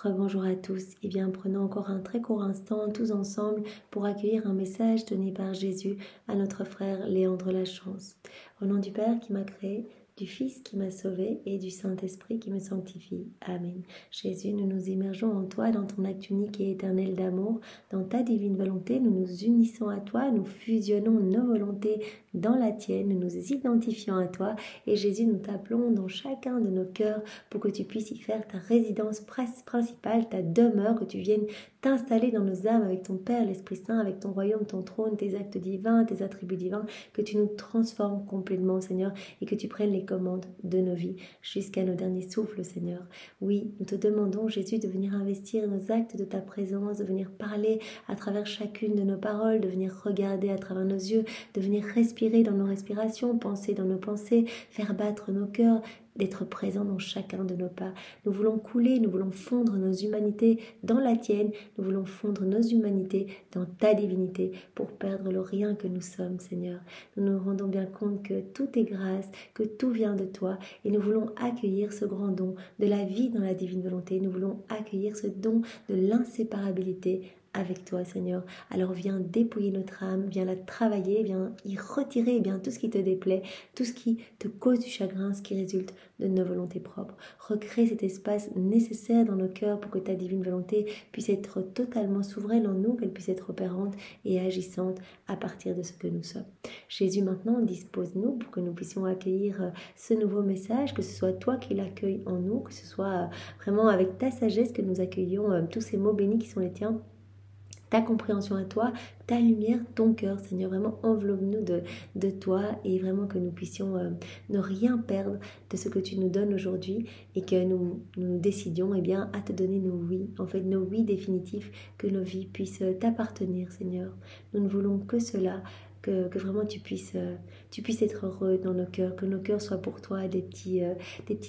Rebonjour à tous. Eh bien, prenons encore un très court instant, tous ensemble, pour accueillir un message donné par Jésus à notre frère Léandre Lachance. Au nom du Père qui m'a créé, du Fils qui m'a sauvé et du Saint-Esprit qui me sanctifie. Amen. Jésus, nous nous immergeons en toi, dans ton acte unique et éternel d'amour, dans ta divine volonté. Nous nous unissons à toi, nous fusionnons nos volontés dans la tienne, nous nous identifions à toi. Et Jésus, nous t'appelons dans chacun de nos cœurs pour que tu puisses y faire ta résidence principale, ta demeure, que tu viennes t'installer dans nos âmes avec ton Père, l'Esprit Saint, avec ton royaume, ton trône, tes actes divins, tes attributs divins, que tu nous transformes complètement, Seigneur, et que tu prennes les commandes de nos vies jusqu'à nos derniers souffles, Seigneur. Oui, nous te demandons, Jésus, de venir investir nos actes de ta présence, de venir parler à travers chacune de nos paroles, de venir regarder à travers nos yeux, de venir respirer dans nos respirations, penser dans nos pensées, faire battre nos cœurs, d'être présent dans chacun de nos pas. Nous voulons couler, nous voulons fondre nos humanités dans la tienne, nous voulons fondre nos humanités dans ta divinité pour perdre le rien que nous sommes, Seigneur. Nous nous rendons bien compte que tout est grâce, que tout vient de toi et nous voulons accueillir ce grand don de la vie dans la divine volonté. Nous voulons accueillir ce don de l'inséparabilité avec toi, Seigneur. Alors viens dépouiller notre âme, viens la travailler, viens y retirer tout ce qui te déplaît, tout ce qui te cause du chagrin, ce qui résulte de nos volontés propres. Recrée cet espace nécessaire dans nos cœurs pour que ta divine volonté puisse être totalement souveraine en nous, qu'elle puisse être opérante et agissante à partir de ce que nous sommes. Jésus, maintenant, dispose-nous pour que nous puissions accueillir ce nouveau message, que ce soit toi qui l'accueilles en nous, que ce soit vraiment avec ta sagesse que nous accueillons tous ces mots bénis qui sont les tiens, ta compréhension à toi, ta lumière, ton cœur, Seigneur. Vraiment, enveloppe-nous de toi et vraiment que nous puissions ne rien perdre de ce que tu nous donnes aujourd'hui et que nous décidions à te donner nos oui, en fait nos oui définitifs, que nos vies puissent t'appartenir, Seigneur. Nous ne voulons que cela. Que vraiment tu puisses être heureux dans nos cœurs, que nos cœurs soient pour toi des petits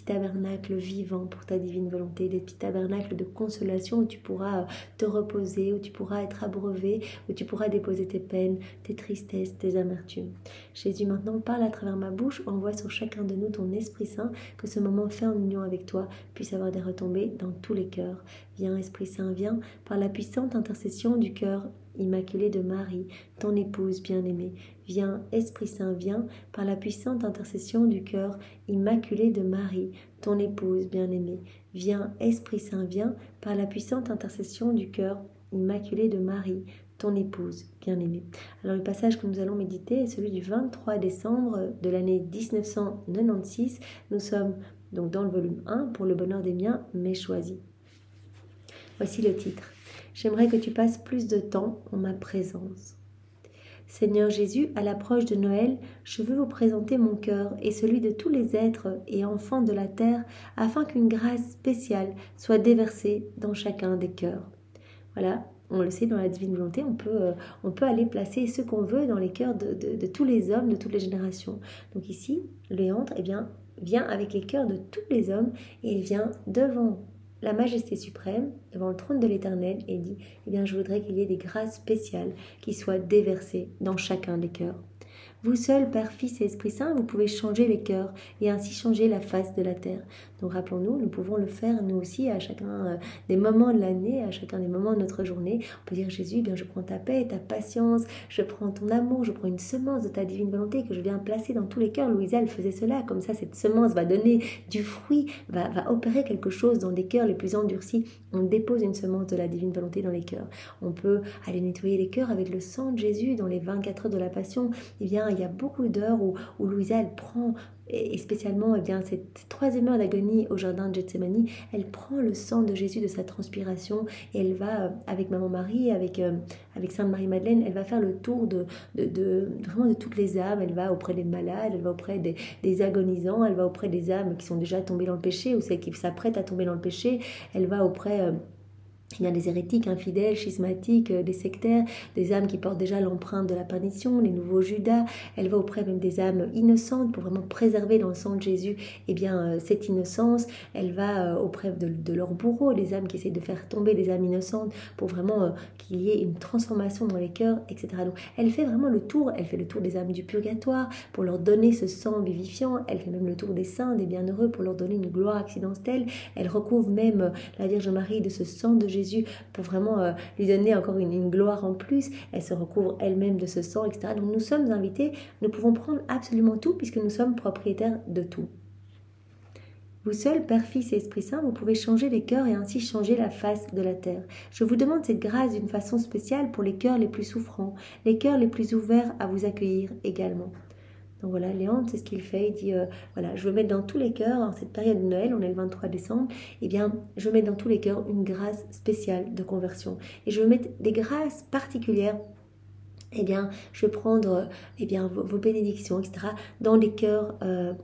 tabernacles vivants pour ta divine volonté, des petits tabernacles de consolation où tu pourras te reposer, où tu pourras être abreuvé, où tu pourras déposer tes peines, tes tristesses, tes amertumes. Jésus, maintenant parle à travers ma bouche, envoie sur chacun de nous ton Esprit Saint, que ce moment fait en union avec toi puisse avoir des retombées dans tous les cœurs. Viens Esprit Saint, viens par la puissante intercession du cœur Immaculée de Marie, ton épouse bien-aimée. Viens, Esprit Saint, viens, par la puissante intercession du cœur Immaculé de Marie, ton épouse bien-aimée. Viens, Esprit Saint, viens, par la puissante intercession du cœur Immaculé de Marie, ton épouse bien-aimée. Alors le passage que nous allons méditer est celui du 23 décembre de l'année 1996. Nous sommes donc dans le volume 1, pour le bonheur des miens, mais choisis. Voici le titre. J'aimerais que tu passes plus de temps en ma présence. Seigneur Jésus, à l'approche de Noël, je veux vous présenter mon cœur et celui de tous les êtres et enfants de la terre, afin qu'une grâce spéciale soit déversée dans chacun des cœurs. Voilà, on le sait, dans la divine volonté, on peut aller placer ce qu'on veut dans les cœurs de tous les hommes, de toutes les générations. Donc ici, Léandre vient avec les cœurs de tous les hommes et il vient devant la majesté suprême, devant le trône de l'Éternel, et dit, je voudrais qu'il y ait des grâces spéciales qui soient déversées dans chacun des cœurs. Vous seul, Père, Fils et Esprit Saint, vous pouvez changer les cœurs et ainsi changer la face de la terre. Donc rappelons-nous, nous pouvons le faire nous aussi à chacun des moments de l'année, à chacun des moments de notre journée. On peut dire, Jésus, je prends ta paix, ta patience, je prends ton amour, je prends une semence de ta divine volonté que je viens placer dans tous les cœurs. Louisa, elle faisait cela, comme ça cette semence va donner du fruit, va opérer quelque chose dans des cœurs les plus endurcis. On dépose une semence de la divine volonté dans les cœurs. On peut aller nettoyer les cœurs avec le sang de Jésus dans les 24 heures de la Passion. Il y a beaucoup d'heures où Louisa, elle prend, et spécialement cette troisième heure d'agonie au jardin de Gethsémani, elle prend le sang de Jésus de sa transpiration et elle va, avec Maman Marie, avec Sainte Marie-Madeleine, elle va faire le tour vraiment de toutes les âmes. Elle va auprès des malades, elle va auprès des agonisants, elle va auprès des âmes qui sont déjà tombées dans le péché ou celles qui s'apprêtent à tomber dans le péché, elle va auprès Il y a des hérétiques, infidèles, schismatiques, des sectaires, des âmes qui portent déjà l'empreinte de la perdition, les nouveaux Judas. Elle va auprès même des âmes innocentes pour vraiment préserver dans le sang de Jésus cette innocence. Elle va auprès de leurs bourreaux, des âmes qui essaient de faire tomber des âmes innocentes pour vraiment qu'il y ait une transformation dans les cœurs, etc. Donc elle fait vraiment le tour. Elle fait le tour des âmes du purgatoire pour leur donner ce sang vivifiant. Elle fait même le tour des saints, des bienheureux pour leur donner une gloire accidentelle. Elle recouvre même la Vierge Marie de ce sang de Jésus pour vraiment lui donner encore une gloire en plus. Elle se recouvre elle-même de ce sang, etc. Donc nous sommes invités, nous pouvons prendre absolument tout puisque nous sommes propriétaires de tout. Vous seuls, Père, Fils et Esprit Saint, vous pouvez changer les cœurs et ainsi changer la face de la terre. Je vous demande cette grâce d'une façon spéciale pour les cœurs les plus souffrants, les cœurs les plus ouverts à vous accueillir également. Donc voilà, Léandre, c'est ce qu'il fait. Il dit, voilà, je veux mettre dans tous les cœurs, en cette période de Noël, on est le 23 décembre, eh bien, je veux mettre dans tous les cœurs une grâce spéciale de conversion. Et je veux mettre des grâces particulières. Eh bien, je vais prendre vos bénédictions, etc., dans les cœurs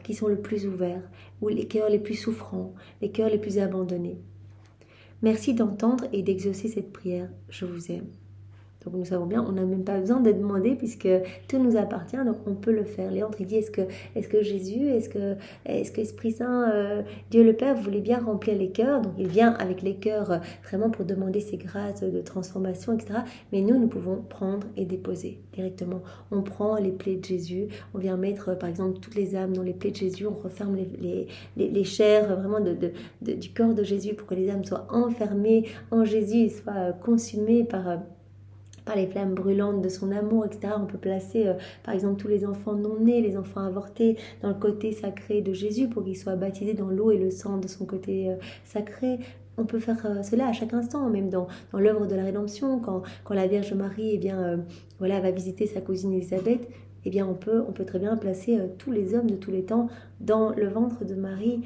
qui sont le plus ouverts, ou les cœurs les plus souffrants, les cœurs les plus abandonnés. Merci d'entendre et d'exaucer cette prière. Je vous aime. Donc nous savons bien, on n'a même pas besoin de demander puisque tout nous appartient, donc on peut le faire. Léandre, il dit, est-ce que Jésus, est-ce que Esprit Saint, Dieu le Père voulait bien remplir les cœurs? Donc il vient avec les cœurs vraiment pour demander ses grâces de transformation, etc. Mais nous pouvons prendre et déposer directement. On prend les plaies de Jésus, on vient mettre par exemple toutes les âmes dans les plaies de Jésus, on referme les chairs vraiment du corps de Jésus pour que les âmes soient enfermées en Jésus et soient consumées par les flammes brûlantes de son amour, etc. On peut placer, par exemple, tous les enfants non-nés, les enfants avortés, dans le côté sacré de Jésus pour qu'ils soient baptisés dans l'eau et le sang de son côté sacré. On peut faire cela à chaque instant, même dans l'œuvre de la rédemption, quand la Vierge Marie va visiter sa cousine Élisabeth, eh bien, on peut très bien placer tous les hommes de tous les temps dans le ventre de Marie,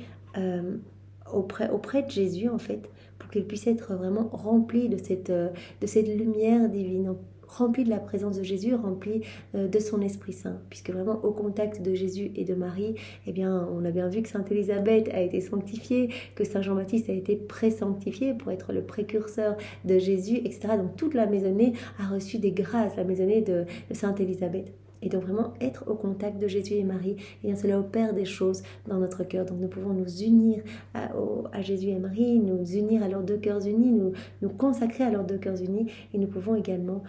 auprès de Jésus, en fait, pour qu'il puisse être vraiment rempli de cette lumière divine, rempli de la présence de Jésus, rempli de son Esprit Saint, puisque vraiment au contact de Jésus et de Marie, eh bien, on a bien vu que Sainte Élisabeth a été sanctifiée, que Saint Jean-Baptiste a été pré-sanctifié pour être le précurseur de Jésus, etc. Donc toute la maisonnée a reçu des grâces, la maisonnée de Sainte Élisabeth. Et donc vraiment être au contact de Jésus et Marie, et bien cela opère des choses dans notre cœur. Donc nous pouvons nous unir à Jésus et Marie, nous unir à leurs deux cœurs unis, nous consacrer à leurs deux cœurs unis, et nous pouvons également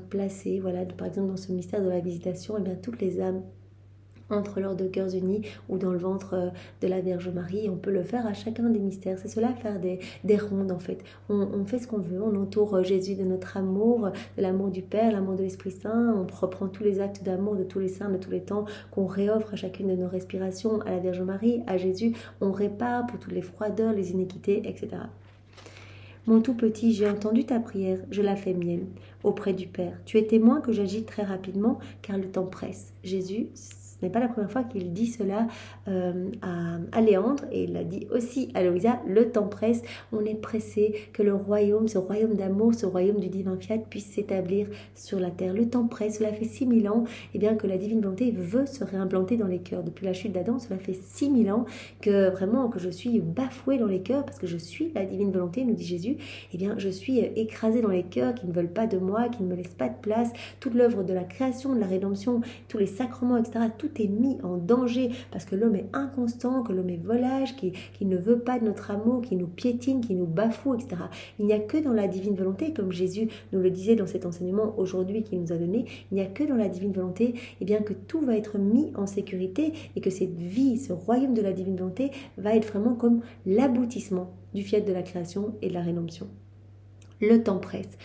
placer, par exemple dans ce mystère de la visitation, toutes les âmes entre leurs deux cœurs unis ou dans le ventre de la Vierge Marie. On peut le faire à chacun des mystères. C'est cela, faire des rondes en fait. On fait ce qu'on veut, on entoure Jésus de notre amour, de l'amour du Père, l'amour de l'Esprit Saint. On reprend tous les actes d'amour de tous les saints, de tous les temps, qu'on réoffre à chacune de nos respirations, à la Vierge Marie, à Jésus. On répare pour toutes les froideurs, les iniquités, etc. Mon tout petit, j'ai entendu ta prière, je la fais mienne, auprès du Père. Tu es témoin que j'agis très rapidement, car le temps presse. Jésus, ce n'est pas la première fois qu'il dit cela à Léandre, et il l'a dit aussi à Louisa, le temps presse, on est pressé que le royaume, ce royaume d'amour, ce royaume du divin fiat puisse s'établir sur la terre. Le temps presse, cela fait 6000 ans que la divine volonté veut se réimplanter dans les cœurs. Depuis la chute d'Adam, cela fait 6000 ans que je suis bafouée dans les cœurs parce que je suis la divine volonté, nous dit Jésus. Je suis écrasée dans les cœurs qui ne veulent pas de moi, qui ne me laissent pas de place. Toute l'œuvre de la création, de la rédemption, tous les sacrements, etc., tout est mis en danger parce que l'homme est inconstant, que l'homme est volage, qui ne veut pas de notre amour, qui nous piétine, qui nous bafoue, etc. Il n'y a que dans la divine volonté, comme Jésus nous le disait dans cet enseignement aujourd'hui qu'il nous a donné, il n'y a que dans la divine volonté que tout va être mis en sécurité et que cette vie, ce royaume de la divine volonté va être vraiment comme l'aboutissement du fiat de la création et de la rédemption. Le temps presse,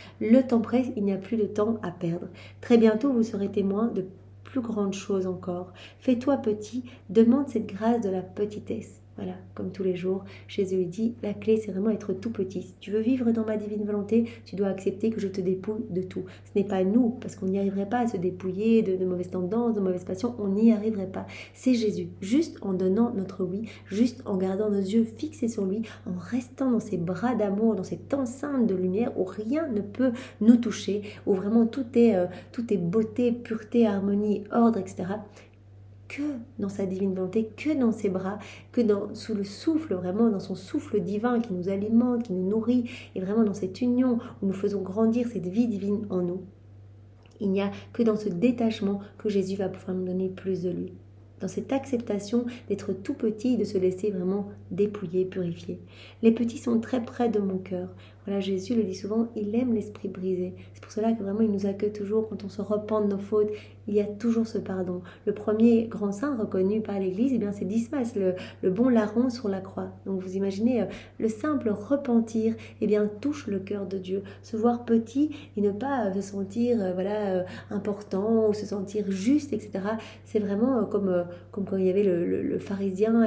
il n'y a plus de temps à perdre. Très bientôt, vous serez témoin de plus grandes choses encore. Fais-toi petit, demande cette grâce de la petitesse. Voilà, comme tous les jours, Jésus lui dit, la clé c'est vraiment être tout petit. Si tu veux vivre dans ma divine volonté, tu dois accepter que je te dépouille de tout. Ce n'est pas nous, parce qu'on n'y arriverait pas à se dépouiller de mauvaises tendances, de mauvaises passions, on n'y arriverait pas. C'est Jésus, juste en donnant notre oui, juste en gardant nos yeux fixés sur lui, en restant dans ses bras d'amour, dans cette enceinte de lumière où rien ne peut nous toucher, où vraiment tout est beauté, pureté, harmonie, ordre, etc. que dans sa divine volonté, que dans ses bras, que sous le souffle, vraiment dans son souffle divin qui nous alimente, qui nous nourrit, et vraiment dans cette union où nous faisons grandir cette vie divine en nous. Il n'y a que dans ce détachement que Jésus va pouvoir nous donner plus de lui. Dans cette acceptation d'être tout petit et de se laisser vraiment dépouiller, purifier. Les petits sont très près de mon cœur. Voilà, Jésus le dit souvent, il aime l'esprit brisé. C'est pour cela que vraiment il nous accueille toujours quand on se repent de nos fautes. Il y a toujours ce pardon. Le premier grand saint reconnu par l'Église, eh bien c'est Dismas, le bon larron sur la croix. Donc vous imaginez, le simple repentir, eh bien touche le cœur de Dieu. Se voir petit et ne pas se sentir important ou se sentir juste, etc. C'est vraiment comme quand il y avait le pharisien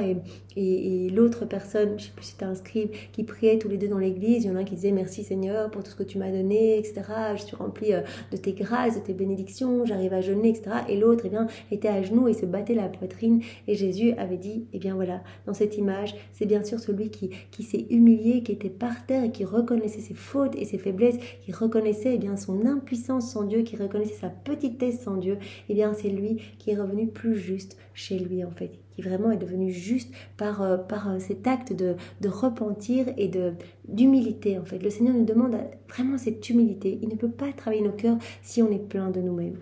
et l'autre personne, je ne sais plus si c'était un scribe, qui priaient tous les deux dans l'église. Il y en a un qui disait merci Seigneur pour tout ce que tu m'as donné, etc. Je suis rempli de tes grâces, de tes bénédictions, j'arrive à jeûner, etc. Et l'autre, eh bien, était à genoux et se battait la poitrine. Et Jésus avait dit, eh bien voilà, dans cette image, c'est bien sûr celui qui s'est humilié, qui était par terre et qui reconnaissait ses fautes et ses faiblesses, qui reconnaissait eh bien son impuissance sans Dieu, qui reconnaissait sa petitesse sans Dieu. Eh bien, c'est lui qui est revenu plus juste chez lui en fait, qui vraiment est devenu juste par cet acte de repentir et d'humilité en fait. Le Seigneur nous demande vraiment cette humilité. Il ne peut pas travailler nos cœurs si on est plein de nous-mêmes.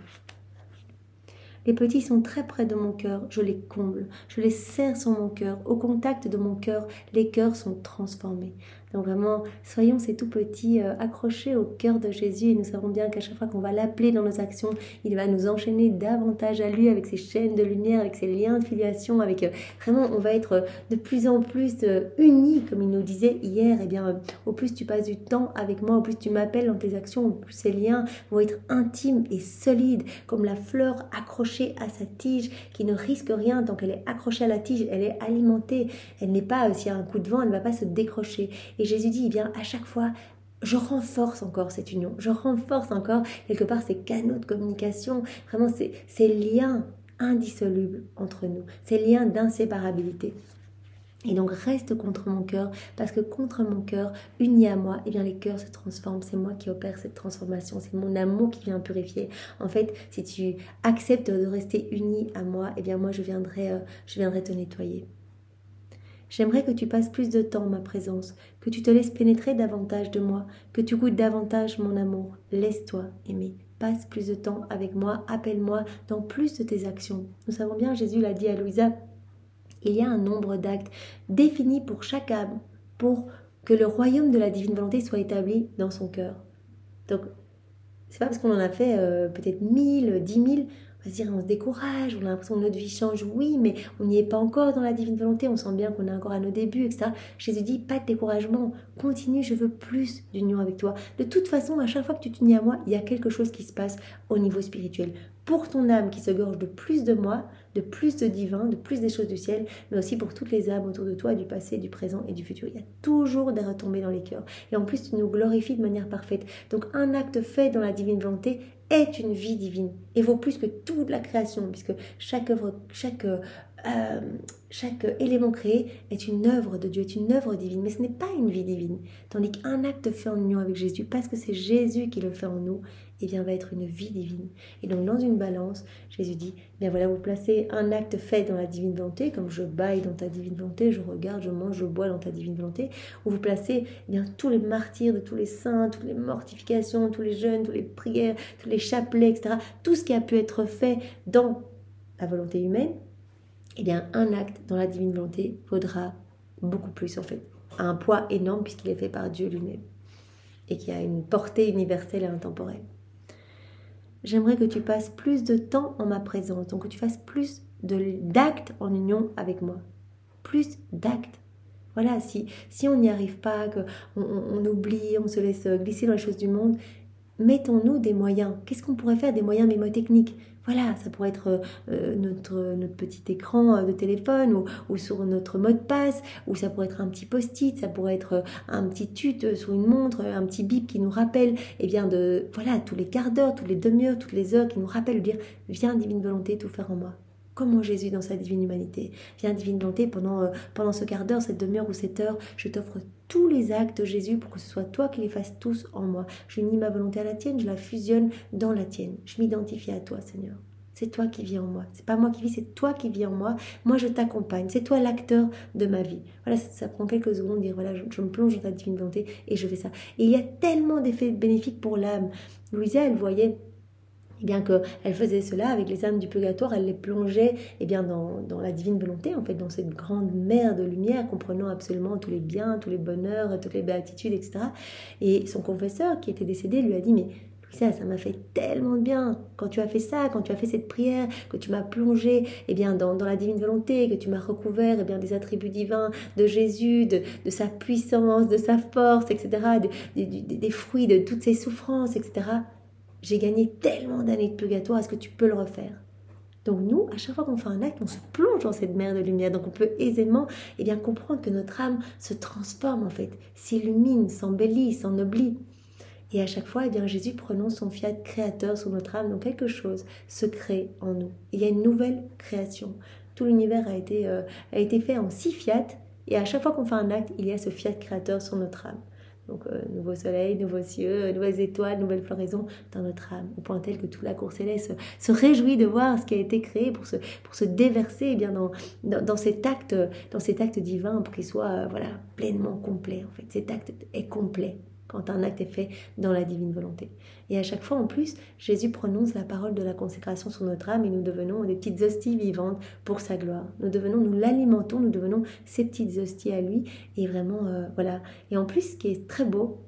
Les petits sont très près de mon cœur, je les comble, je les serre sur mon cœur. Au contact de mon cœur, les cœurs sont transformés. Donc vraiment, soyons ces tout petits accrochés au cœur de Jésus et nous savons bien qu'à chaque fois qu'on va l'appeler dans nos actions, il va nous enchaîner davantage à lui avec ses chaînes de lumière, avec ses liens de filiation, avec vraiment on va être de plus en plus unis, comme il nous disait hier. Et bien, au plus tu passes du temps avec moi, au plus tu m'appelles dans tes actions, au plus ces liens vont être intimes et solides, comme la fleur accrochée à sa tige, qui ne risque rien tant qu'elle est accrochée à la tige, elle est alimentée, elle n'est pas, s'il y a un coup de vent, elle ne va pas se décrocher. Et Jésus dit, eh bien, à chaque fois, je renforce encore cette union, je renforce encore quelque part ces canaux de communication, vraiment ces liens indissolubles entre nous, ces liens d'inséparabilité. Et donc reste contre mon cœur, parce que contre mon cœur, uni à moi, eh bien les cœurs se transforment, c'est moi qui opère cette transformation, c'est mon amour qui vient purifier. En fait, si tu acceptes de rester uni à moi, eh bien moi je viendrai te nettoyer. J'aimerais que tu passes plus de temps en ma présence, que tu te laisses pénétrer davantage de moi, que tu goûtes davantage mon amour. Laisse-toi aimer. Passe plus de temps avec moi, appelle-moi dans plus de tes actions. Nous savons bien, Jésus l'a dit à Louisa, il y a un nombre d'actes définis pour chaque âme, pour que le royaume de la divine volonté soit établi dans son cœur. Donc, c'est pas parce qu'on en a fait peut-être 1000, 10 000, on va se dire on se décourage, on a l'impression que notre vie change, oui, mais on n'y est pas encore dans la divine volonté, on sent bien qu'on est encore à nos débuts, etc. Jésus dit, pas de découragement, continue, je veux plus d'union avec toi. De toute façon, à chaque fois que tu t'unis à moi, il y a quelque chose qui se passe au niveau spirituel. Pour ton âme qui se gorge de plus de moi, de plus de divin, de plus des choses du ciel, mais aussi pour toutes les âmes autour de toi, du passé, du présent et du futur. Il y a toujours des retombées dans les cœurs. Et en plus, tu nous glorifies de manière parfaite. Donc un acte fait dans la divine volonté est une vie divine et vaut plus que toute la création, puisque chaque élément créé est une œuvre de Dieu, est une œuvre divine, mais ce n'est pas une vie divine. Tandis qu'un acte fait en union avec Jésus, parce que c'est Jésus qui le fait en nous, eh bien va être une vie divine. Et donc dans une balance, Jésus dit, bien voilà, vous placez un acte fait dans la divine volonté, comme je baille dans ta divine volonté, je regarde, je mange, je bois dans ta divine volonté, ou vous placez eh bien tous les martyrs de tous les saints, toutes les mortifications, tous les jeûnes, toutes les prières, tous les chapelets, etc. Tout ce qui a pu être fait dans la volonté humaine, eh bien un acte dans la divine volonté vaudra beaucoup plus en fait, a un poids énorme puisqu'il est fait par Dieu lui-même et qui a une portée universelle et intemporelle. J'aimerais que tu passes plus de temps en ma présence, donc que tu fasses plus d'actes en union avec moi. Plus d'actes. Voilà, si on n'y arrive pas, qu'on oublie, on se laisse glisser dans les choses du monde, mettons-nous des moyens. Qu'est-ce qu'on pourrait faire? Des moyens mémotechniques. Voilà, ça pourrait être notre petit écran de téléphone ou sur notre mot de passe, ou ça pourrait être un petit post-it, ça pourrait être un petit tut sur une montre, un petit bip qui nous rappelle, eh bien voilà, tous les quarts d'heure, toutes les demi-heures, toutes les heures, qui nous rappelle de dire « Viens, divine volonté, tout faire en moi ». Comment Jésus dans sa divine humanité. Viens, divine volonté, pendant ce quart d'heure, cette demi-heure ou cette heure, je t'offre tous les actes, Jésus, pour que ce soit toi qui les fasses tous en moi. Je unis ma volonté à la tienne, je la fusionne dans la tienne. Je m'identifie à toi, Seigneur. c'est toi qui vis en moi. C'est pas moi qui vis, c'est toi qui vis en moi. Moi, je t'accompagne. C'est toi l'acteur de ma vie. Voilà, ça prend quelques secondes de dire, voilà, je me plonge dans ta divine volonté et je fais ça. Et il y a tellement d'effets bénéfiques pour l'âme. Louisa, elle voyait bien qu'elle faisait cela avec les âmes du purgatoire, elle les plongeait bien dans la divine volonté, en fait, dans cette grande mer de lumière, comprenant absolument tous les biens, tous les bonheurs, toutes les béatitudes, etc. Et son confesseur, qui était décédé, lui a dit, mais Louisa, ça m'a fait tellement de bien quand tu as fait ça, quand tu as fait cette prière, que tu m'as plongé dans la divine volonté, que tu m'as recouvert des attributs divins de Jésus, de sa puissance, de sa force, etc., des fruits de toutes ses souffrances, etc. J'ai gagné tellement d'années de purgatoire, est-ce que tu peux le refaire? Donc nous, à chaque fois qu'on fait un acte, on se plonge dans cette mer de lumière. Donc on peut aisément comprendre que notre âme se transforme en fait, s'illumine, s'embellit, s'ennoblit. Et à chaque fois, Jésus prononce son fiat créateur sur notre âme. Donc quelque chose se crée en nous. Il y a une nouvelle création. Tout l'univers a été fait en 6 fiat. Et à chaque fois qu'on fait un acte, il y a ce fiat créateur sur notre âme. Donc, nouveau soleil, nouveaux cieux, nouvelles étoiles, nouvelle floraison dans notre âme, au point tel que toute la cour céleste se réjouit de voir ce qui a été créé pour se déverser dans cet acte divin, pour qu'il soit pleinement complet. En fait, cet acte est complet quand un acte est fait dans la divine volonté. Et à chaque fois, en plus, Jésus prononce la parole de la consécration sur notre âme et nous devenons des petites hosties vivantes pour sa gloire. Nous l'alimentons, nous devenons ces petites hosties à lui. Et vraiment, voilà. Et en plus, ce qui est très beau,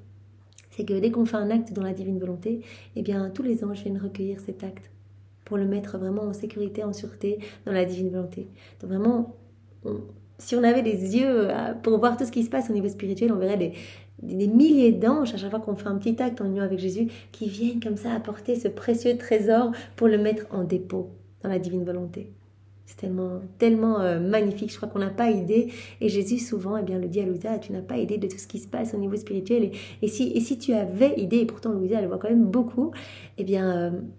c'est que dès qu'on fait un acte dans la divine volonté, tous les anges viennent recueillir cet acte pour le mettre vraiment en sécurité, en sûreté dans la divine volonté. Donc vraiment, si on avait des yeux pour voir tout ce qui se passe au niveau spirituel, on verrait des milliers d'anges à chaque fois qu'on fait un petit acte en union avec Jésus qui viennent comme ça apporter ce précieux trésor pour le mettre en dépôt dans la divine volonté. C'est tellement magnifique, je crois qu'on n'a pas idée. Et Jésus souvent le dit à Louisa, tu n'as pas idée de tout ce qui se passe au niveau spirituel. Et si tu avais idée, et pourtant Louisa elle voit quand même beaucoup,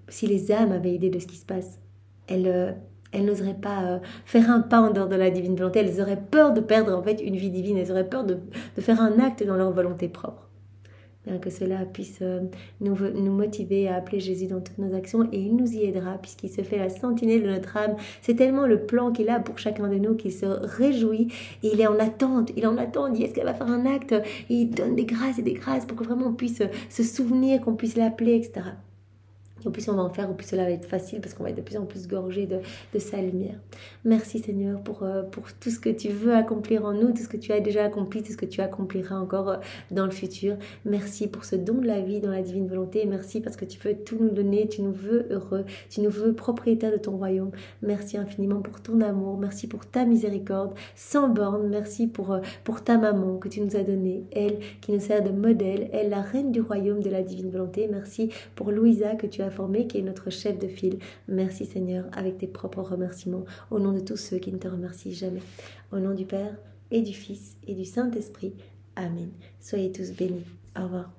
si les âmes avaient idée de ce qui se passe, elles n'oseraient pas faire un pas en dehors de la divine volonté. Elles auraient peur de perdre en fait une vie divine. Elles auraient peur de faire un acte dans leur volonté propre. Bien que cela puisse nous motiver à appeler Jésus dans toutes nos actions, et il nous y aidera puisqu'il se fait la sentinelle de notre âme. C'est tellement le plan qu'il a pour chacun de nous qu'il se réjouit et il est en attente. Il dit est-ce qu'elle va faire un acte, et il donne des grâces et des grâces pour que vraiment on puisse se souvenir, qu'on puisse l'appeler, etc. Au plus on va en faire, au plus cela va être facile parce qu'on va être de plus en plus gorgé de sa lumière. Merci Seigneur pour tout ce que tu veux accomplir en nous, tout ce que tu as déjà accompli, tout ce que tu accompliras encore dans le futur. Merci pour ce don de la vie dans la divine volonté. Merci parce que tu veux tout nous donner, tu nous veux heureux, tu nous veux propriétaires de ton royaume. Merci infiniment pour ton amour, merci pour ta miséricorde sans borne. Merci pour ta maman que tu nous as donnée, elle qui nous sert de modèle, elle la reine du royaume de la divine volonté. Merci pour Louisa que tu as formée, qui est notre chef de file. Merci Seigneur, avec tes propres remerciements, au nom de tous ceux qui ne te remercient jamais. Au nom du Père et du Fils et du Saint-Esprit. Amen. Soyez tous bénis. Au revoir.